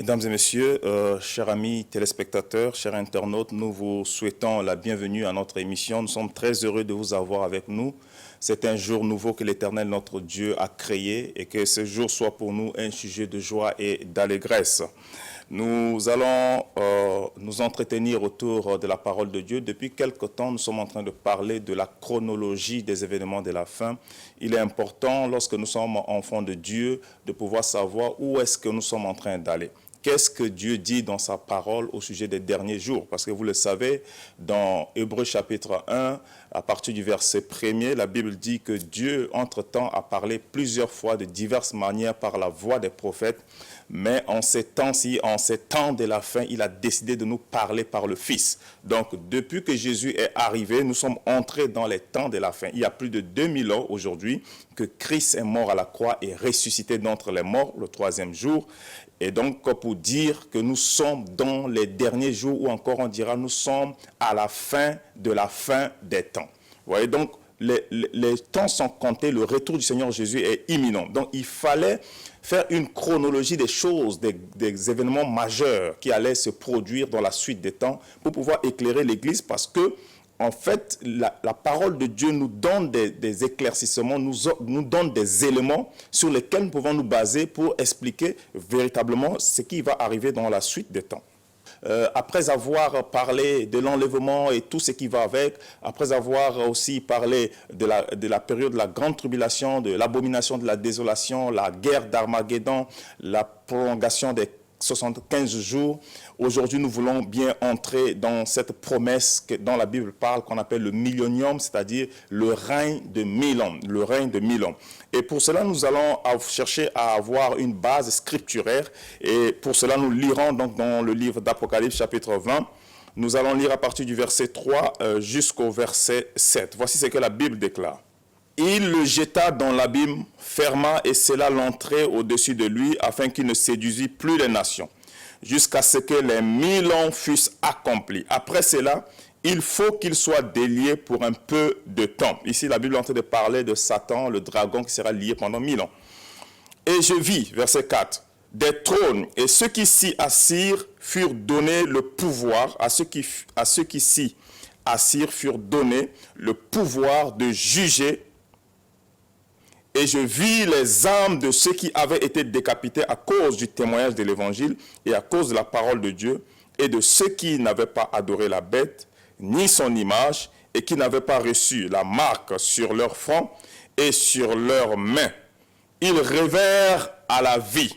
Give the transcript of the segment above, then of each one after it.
Mesdames et messieurs, chers amis téléspectateurs, chers internautes, nous vous souhaitons la bienvenue à notre émission. Nous sommes très heureux de vous avoir avec nous. C'est un jour nouveau que l'Éternel, notre Dieu, a créé et que ce jour soit pour nous un sujet de joie et d'allégresse. Nous allons nous entretenir autour de la parole de Dieu. Depuis quelque temps, nous sommes en train de parler de la chronologie des événements de la fin. Il est important, lorsque nous sommes enfants de Dieu, de pouvoir savoir où est-ce que nous sommes en train d'aller. Qu'est-ce que Dieu dit dans sa parole au sujet des derniers jours? Parce que vous le savez, dans Hébreux chapitre 1, à partir du verset 1er, la Bible dit que Dieu, entre-temps, a parlé plusieurs fois de diverses manières par la voix des prophètes. Mais en ces temps-ci, en ces temps de la fin, il a décidé de nous parler par le Fils. Donc, depuis que Jésus est arrivé, nous sommes entrés dans les temps de la fin. Il y a plus de 2000 ans aujourd'hui que Christ est mort à la croix et ressuscité d'entre les morts le troisième jour. Et donc, pour dire que nous sommes dans les derniers jours, ou encore on dira, nous sommes à la fin des temps. Vous voyez, donc, les temps sont comptés, le retour du Seigneur Jésus est imminent. Donc, il fallait faire une chronologie des choses, des événements majeurs qui allaient se produire dans la suite des temps pour pouvoir éclairer l'Église, parce que, en fait, la parole de Dieu nous donne des éclaircissements, nous donne des éléments sur lesquels nous pouvons nous baser pour expliquer véritablement ce qui va arriver dans la suite des temps. Après avoir parlé de l'enlèvement et tout ce qui va avec, après avoir aussi parlé de la période de la grande tribulation, de l'abomination de la désolation, la guerre d'Armageddon, la prolongation des 75 jours, aujourd'hui nous voulons bien entrer dans cette promesse dont la Bible parle, qu'on appelle le millénium, c'est-à-dire le règne de 1000 ans, le règne de 1000 ans. Et pour cela, nous allons chercher à avoir une base scripturaire, et pour cela, nous lirons donc dans le livre d'Apocalypse, chapitre 20, nous allons lire à partir du verset 3 jusqu'au verset 7. Voici ce que la Bible déclare. Il le jeta dans l'abîme, ferma et scella l'entrée au-dessus de lui, afin qu'il ne séduisît plus les nations, jusqu'à ce que les 1000 ans fussent accomplis. Après cela, il faut qu'il soit délié pour un peu de temps. Ici, la Bible est en train de parler de Satan, le dragon qui sera lié pendant 1000 ans. Et je vis, verset 4, des trônes, et ceux qui s'y assirent furent donnés le pouvoir, à ceux qui s'y assirent furent donnés le pouvoir de juger. Et je vis les âmes de ceux qui avaient été décapités à cause du témoignage de l'Évangile et à cause de la parole de Dieu, et de ceux qui n'avaient pas adoré la bête, ni son image, et qui n'avaient pas reçu la marque sur leur front et sur leurs mains. Ils rêvèrent à la vie.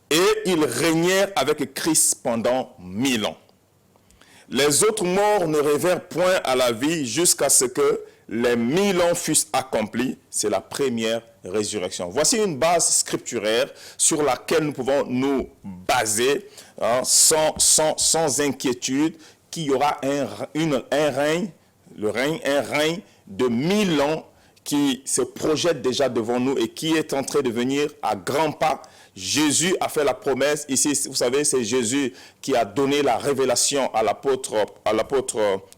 Et ils régnèrent avec Christ pendant 1000 ans. Les autres morts ne rêvèrent point à la vie jusqu'à ce que les 1000 ans fussent accomplis. C'est la première résurrection. Voici une base scripturaire sur laquelle nous pouvons nous baser sans inquiétude, qu'il y aura un règne de 1000 ans qui se projette déjà devant nous et qui est en train de venir à grands pas. Jésus a fait la promesse. Ici, vous savez, c'est Jésus qui a donné la révélation à l'apôtre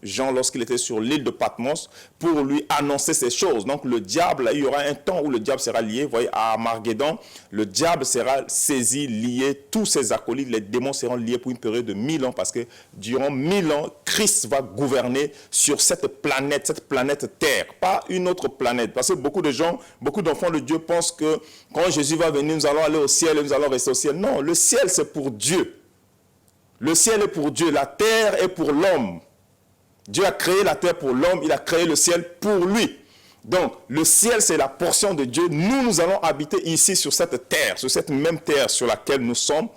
Jean lorsqu'il était sur l'île de Patmos pour lui annoncer ces choses. Donc le diable, il y aura un temps où le diable sera lié. Vous voyez, à Armageddon, le diable sera saisi, lié. Tous ses acolytes, les démons seront liés pour une période de 1000 ans, parce que durant 1000 ans, Christ va gouverner sur cette planète Terre, pas une autre planète. Parce que beaucoup de gens, beaucoup d'enfants de Dieu pensent que quand Jésus va venir, nous allons aller au ciel et nous allons rester au ciel. Non, le ciel c'est pour Dieu. Le ciel est pour Dieu, la terre est pour l'homme. Dieu a créé la terre pour l'homme, il a créé le ciel pour lui. Donc, le ciel, c'est la portion de Dieu. Nous allons habiter ici sur cette terre, sur cette même terre sur laquelle nous sommes.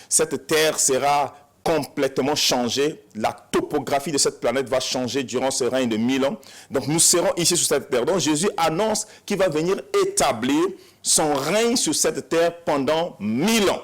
Cette terre sera complètement changée. La topographie de cette planète va changer durant ce règne de 1000 ans. Donc, nous serons ici sur cette terre. Donc, Jésus annonce qu'il va venir établir son règne sur cette terre pendant 1000 ans.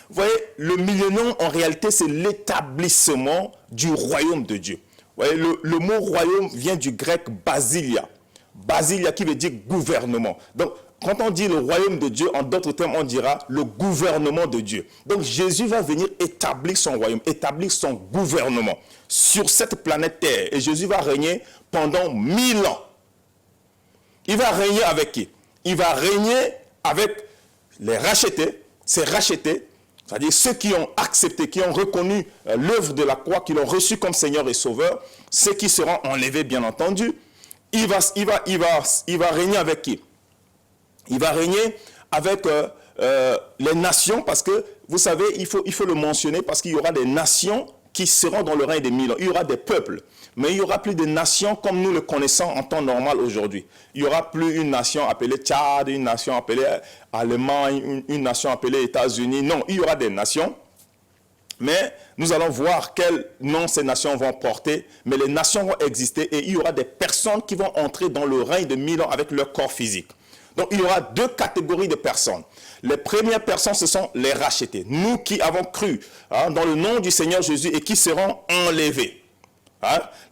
Vous voyez, le millénium, en réalité, c'est l'établissement du royaume de Dieu. Vous voyez, le mot royaume vient du grec basilia. Basilia qui veut dire gouvernement. Donc, quand on dit le royaume de Dieu, en d'autres termes, on dira le gouvernement de Dieu. Donc, Jésus va venir établir son royaume, établir son gouvernement sur cette planète Terre. Et Jésus va régner pendant 1000 ans. Il va régner avec qui? Il va régner avec les rachetés, c'est rachetés, c'est-à-dire ceux qui ont accepté, qui ont reconnu l'œuvre de la croix, qui l'ont reçu comme Seigneur et Sauveur, ceux qui seront enlevés, bien entendu. Il va régner avec qui? Il va régner avec les nations, parce que, vous savez, il faut le mentionner, parce qu'il y aura des nations qui seront dans le règne des 1000 ans. Il y aura des peuples, mais il n'y aura plus de nations comme nous le connaissons en temps normal aujourd'hui. Il n'y aura plus une nation appelée Tchad, une nation appelée Allemagne, une nation appelée États-Unis. Non, il y aura des nations, mais nous allons voir quels noms ces nations vont porter. Mais les nations vont exister et il y aura des personnes qui vont entrer dans le règne de 1000 ans avec leur corps physique. Donc, il y aura deux catégories de personnes. Les premières personnes, ce sont les rachetés. Nous qui avons cru dans le nom du Seigneur Jésus et qui serons enlevés.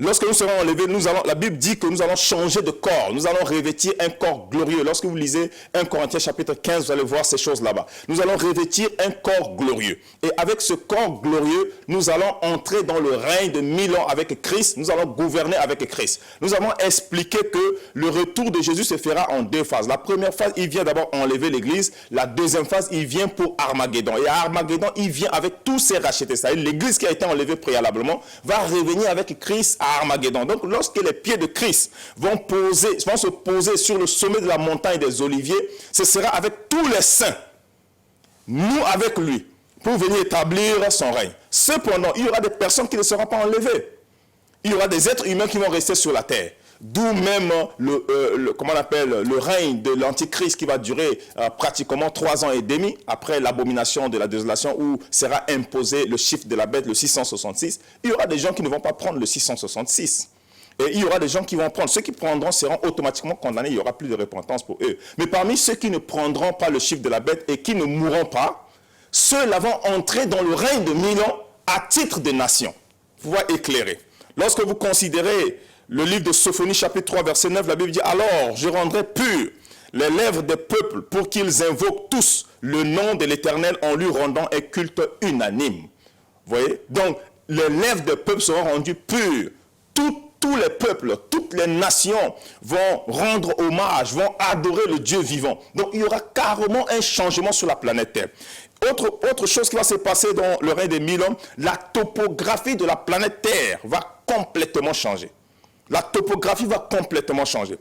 Lorsque nous serons enlevés, la Bible dit que nous allons changer de corps. Nous allons revêtir un corps glorieux. Lorsque vous lisez 1 Corinthiens chapitre 15, vous allez voir ces choses là-bas. Nous allons revêtir un corps glorieux. Et avec ce corps glorieux, nous allons entrer dans le règne de 1000 ans avec Christ. Nous allons gouverner avec Christ. Nous avons expliqué que le retour de Jésus se fera en deux phases. La première phase, il vient d'abord enlever l'église. La deuxième phase, il vient pour Armageddon. Et à Armageddon, il vient avec tous ses rachetés. C'est-à-dire l'église qui a été enlevée préalablement va revenir avec Christ à Armageddon. Donc, lorsque les pieds de Christ vont se poser sur le sommet de la montagne des Oliviers, ce sera avec tous les saints, nous avec lui, pour venir établir son règne. Cependant, il y aura des personnes qui ne seront pas enlevées. Il y aura des êtres humains qui vont rester sur la terre. D'où même le règne de l'Antichrist qui va durer pratiquement 3 ans et demi après l'abomination de la désolation où sera imposé le chiffre de la bête, le 666. Il y aura des gens qui ne vont pas prendre le 666. Et il y aura des gens qui vont prendre. Ceux qui prendront seront automatiquement condamnés. Il n'y aura plus de repentance pour eux. Mais parmi ceux qui ne prendront pas le chiffre de la bête et qui ne mourront pas, ceux-là vont entrer dans le règne de 1000 ans à titre de nation. Pouvoir éclairer. Lorsque vous considérez le livre de Sophonie, chapitre 3, verset 9, la Bible dit « Alors, je rendrai pur les lèvres des peuples pour qu'ils invoquent tous le nom de l'Éternel en lui rendant un culte unanime. » Vous voyez? Donc, les lèvres des peuples seront rendues pures. Tous les peuples, toutes les nations vont rendre hommage, vont adorer le Dieu vivant. Donc, il y aura carrément un changement sur la planète Terre. Autre chose qui va se passer dans le règne des 1000 ans, la topographie de la planète Terre va complètement changer. La topographie va complètement changer.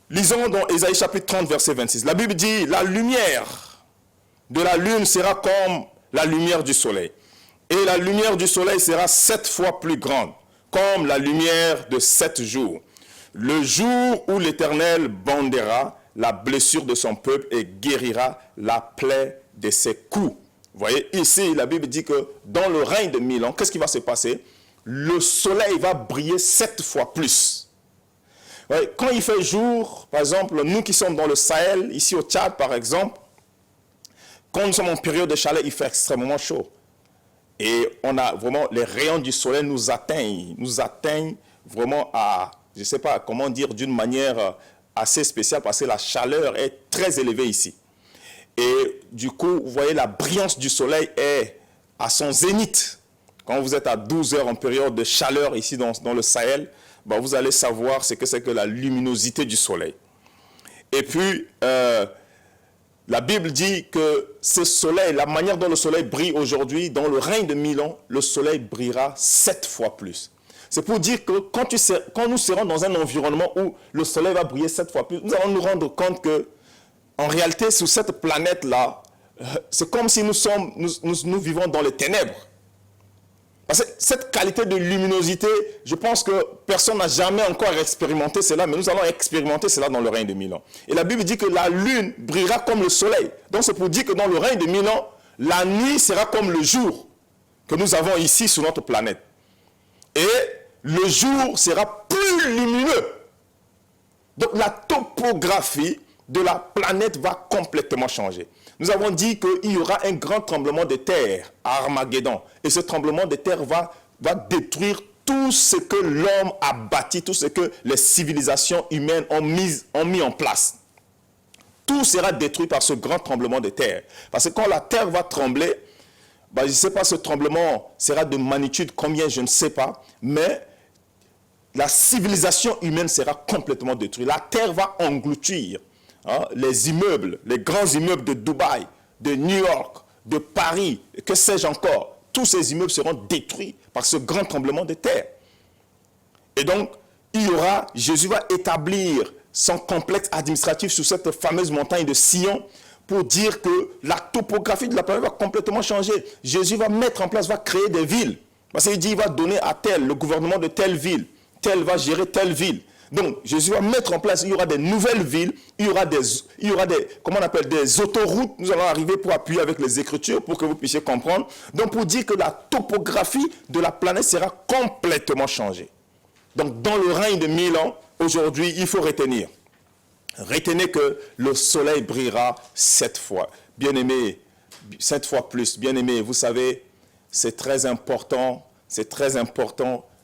Lisons dans Ésaïe chapitre 30, verset 26. La Bible dit, la lumière de la lune sera comme la lumière du soleil. Et la lumière du soleil sera 7 fois plus grande, comme la lumière de 7 jours. Le jour où l'Éternel bandera la blessure de son peuple et guérira la plaie de ses coups. Vous voyez, ici, la Bible dit que dans le règne de 1000 ans, qu'est-ce qui va se passer? Le soleil va briller 7 fois plus. Ouais, quand il fait jour, par exemple, nous qui sommes dans le Sahel, ici au Tchad par exemple, quand nous sommes en période de chaleur, il fait extrêmement chaud. Et on a vraiment, les rayons du soleil nous atteignent vraiment à, je ne sais pas comment dire, d'une manière assez spéciale parce que la chaleur est très élevée ici. Et du coup, vous voyez, la brillance du soleil est à son zénith. Quand vous êtes à 12 heures en période de chaleur ici dans le Sahel, ben vous allez savoir ce que c'est que la luminosité du soleil. Et puis, la Bible dit que ce soleil, la manière dont le soleil brille aujourd'hui, dans le règne de 1000 ans, le soleil brillera 7 fois plus. C'est pour dire que quand nous serons dans un environnement où le soleil va briller 7 fois plus, nous allons nous rendre compte que, en réalité, sur cette planète-là, c'est comme si nous vivons dans les ténèbres. Parce que cette qualité de luminosité, je pense que personne n'a jamais encore expérimenté cela, mais nous allons expérimenter cela dans le règne de 1000 ans. Et la Bible dit que la lune brillera comme le soleil. Donc c'est pour dire que dans le règne de 1000 ans, la nuit sera comme le jour que nous avons ici sur notre planète. Et le jour sera plus lumineux. Donc la topographie de la planète va complètement changer. Nous avons dit qu'il y aura un grand tremblement de terre à Armageddon. Et ce tremblement de terre va détruire tout ce que l'homme a bâti, tout ce que les civilisations humaines ont mis en place. Tout sera détruit par ce grand tremblement de terre. Parce que quand la terre va trembler, je ne sais pas, ce tremblement sera de magnitude combien, je ne sais pas, mais la civilisation humaine sera complètement détruite. La terre va engloutir hein, les immeubles, les grands immeubles de Dubaï, de New York, de Paris, que sais-je encore, tous ces immeubles seront détruits par ce grand tremblement de terre. Et donc, Jésus va établir son complexe administratif sur cette fameuse montagne de Sion pour dire que la topographie de la planète va complètement changer. Jésus va mettre en place, va créer des villes. Parce qu'il dit, il va donner à tel le gouvernement de telle ville. Tel va gérer telle ville. Donc, Jésus va mettre en place, il y aura des nouvelles villes, il y aura des comment on appelle, des autoroutes. Nous allons arriver pour appuyer avec les Écritures pour que vous puissiez comprendre. Donc, pour dire que la topographie de la planète sera complètement changée. Donc, dans le règne de 1000 ans, aujourd'hui, il faut retenir. Retenez que le soleil brillera 7 fois. Bien-aimés, 7 fois plus. Bien-aimés, vous savez, c'est très important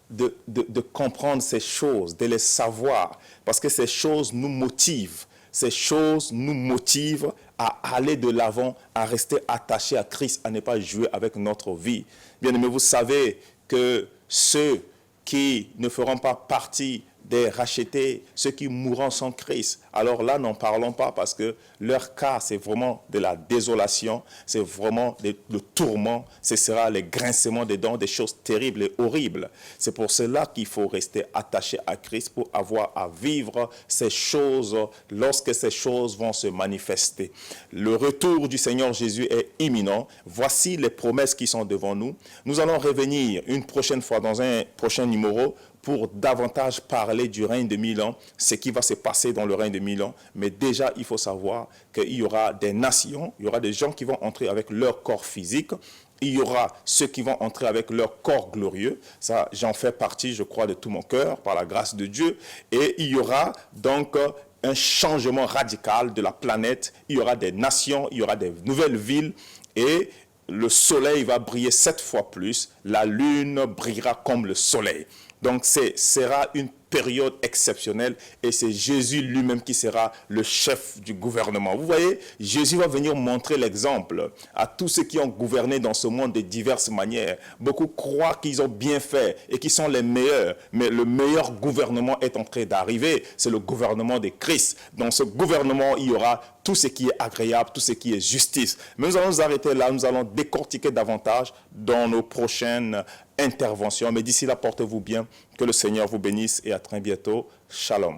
de comprendre ces choses, de les savoir, parce que ces choses nous motivent. Ces choses nous motivent à aller de l'avant, à rester attachés à Christ, à ne pas jouer avec notre vie. Bien-aimés, vous savez que ceux qui ne feront pas partie des rachetés, ceux qui mourront sans Christ. Alors là, n'en parlons pas parce que leur cas, c'est vraiment de la désolation, c'est vraiment le tourment, ce sera les grincements des dents, des choses terribles et horribles. C'est pour cela qu'il faut rester attaché à Christ pour avoir à vivre ces choses lorsque ces choses vont se manifester. Le retour du Seigneur Jésus est imminent. Voici les promesses qui sont devant nous. Nous allons revenir une prochaine fois dans un prochain numéro pour davantage parler du règne de 1000 ans, ce qui va se passer dans le règne de 1000 ans. Mais déjà, il faut savoir qu'il y aura des nations, il y aura des gens qui vont entrer avec leur corps physique, il y aura ceux qui vont entrer avec leur corps glorieux. Ça, j'en fais partie, je crois, de tout mon cœur, par la grâce de Dieu. Et il y aura donc un changement radical de la planète. Il y aura des nations, il y aura des nouvelles villes et le soleil va briller 7 fois plus. La lune brillera comme le soleil. Donc, ce sera une période exceptionnelle et c'est Jésus lui-même qui sera le chef du gouvernement. Vous voyez, Jésus va venir montrer l'exemple à tous ceux qui ont gouverné dans ce monde de diverses manières. Beaucoup croient qu'ils ont bien fait et qu'ils sont les meilleurs, mais le meilleur gouvernement est en train d'arriver. C'est le gouvernement de Christ. Dans ce gouvernement, il y aura tout ce qui est agréable, tout ce qui est justice. Mais nous allons nous arrêter là, nous allons décortiquer davantage dans nos prochaines interventions. Mais d'ici là, portez-vous bien, que le Seigneur vous bénisse et à très bientôt. Shalom.